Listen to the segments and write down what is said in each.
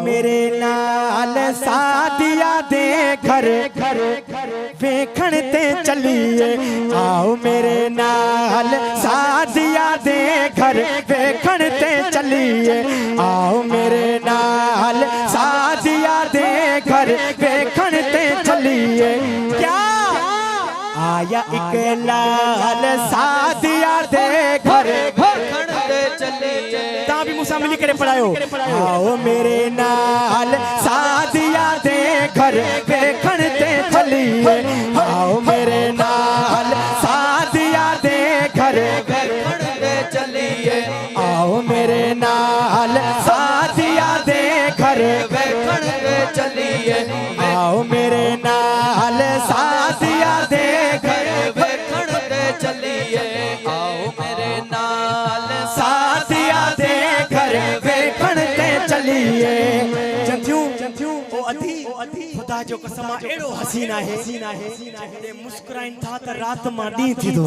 मेरे नाल सादिया दे घर वेखण ते चलिए। आओ मेरे नाल सादिया दे घर वेखण ते चलिए। आओ मेरे नाल सादिया दे घर वेखण ते चलिए। क्या आया एक लाल सादिया दे घर वेखण ते चलिए। ता भी मूसा मिली करे पढ़ायो। आओ मेरे नाल सादिया दे घर वेखण ते चलिए। आओ मेरे नाल सादिया दे घर वेखण ते चलिए। आओ मेरे नाल सादिया दे घर वेखण ते चलिए। आओ मेरे नाल सादिया दे घर वेखण ते चलिए। आओ मेरे नाल सादिया दे घर वेखण ते चलिए। जंथियूं ओ अधी खुदा जो कसम एड़ो हसीना है जे मुस्कुराइन था त रात मां डी थी दो।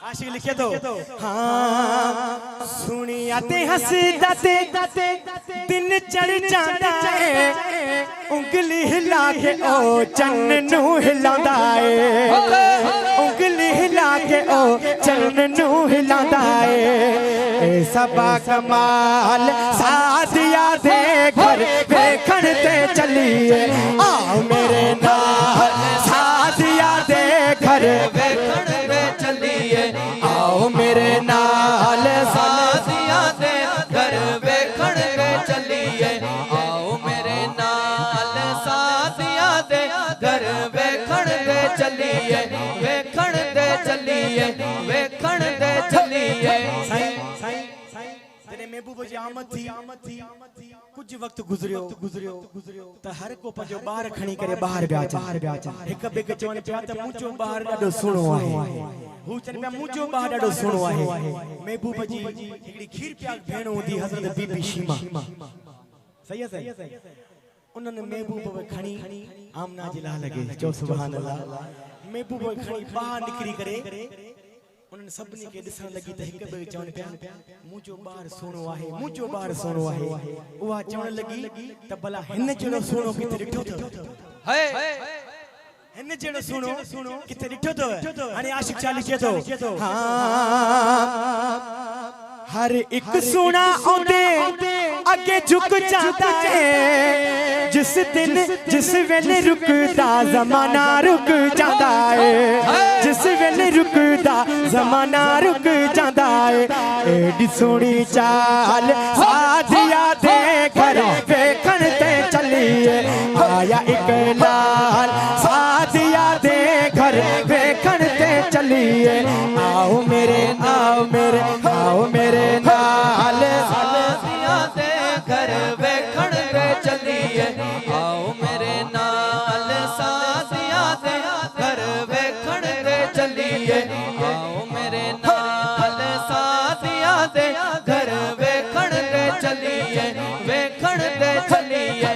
आशिक लिखे तो हाँ सुनिया ते हसदा ते दिन चढ़ जांदा है। उंगली हिला के ओ चन्न नू हिलांदा है। उंगली हिला के ओ चन्न नू हिलांदा है। ए सबा कमाल सादिया दे घर वेखण ते चलिए। आओ मेरे नाल सादिया दे घर वेखण ते चलिए। आओ मेरे नाल सादिया दे घर वेखण ते चलिए। आओ मेरे नाल सादिया दे घर वेखण ते चलिए। वेखण ते चलिए। वेखण ते चलिए। महबूब जी आमद थी कुछ वक्त गुजरियो त हर को पंहिंजो ॿार खणी करे ॿाहिरि विया हिक ॿिए खे चवनि पिया त मुंहिंजो ॿार ॾाढो सुहिणो आहे। हू चवनि पिया मुंहिंजो ॿार ॾाढो सुहिणो आहे। महबूब जी हिकिड़ी खीर प्याल भेण हूंदी हज़रत बीबी शीमा। सही आहे उन्हनि महबूब खे खणी आमना जे लाइ लॻे। चओ सुभान अल्लाह। महबूब खे खणी ॿाहिरि निकिरी करे उन्हनि सभिनी खे ॾिसण लॻी त हिक ॿिए खे चवनि पिया मुंहिंजो ॿार सुहिणो आहे मुंहिंजो ॿार सुहिणो आहे। उहा चवण लॻी त भला हिन जहिड़ो सुहिणो किथे ॾिठो अथव? हिन जहिड़ो सुहिणो किथे ॾिठो अथव? हाणे आशिक चाली चए थो हर एक सुना आंदे अगे झुक जाता है। जिस दिन जिस वेले रुकदा जमाना रुक जाता है। जिस वेले रुकदा जमाना रुक जाता है। एडी सोनी चाल सादिया दे घर वेखण ते चलिए। आया एक लाल सादिया दे घर वेखण ते चलिए। आओ मेरे नाल सादिया दे घर वेखण ते चलिए। आओ मेरे नाल सादिया दे घर वेखण ते चलिए। आओ मेरे नाल सादिया दे घर वेखण ते चलिए। वेखण ते चलिए।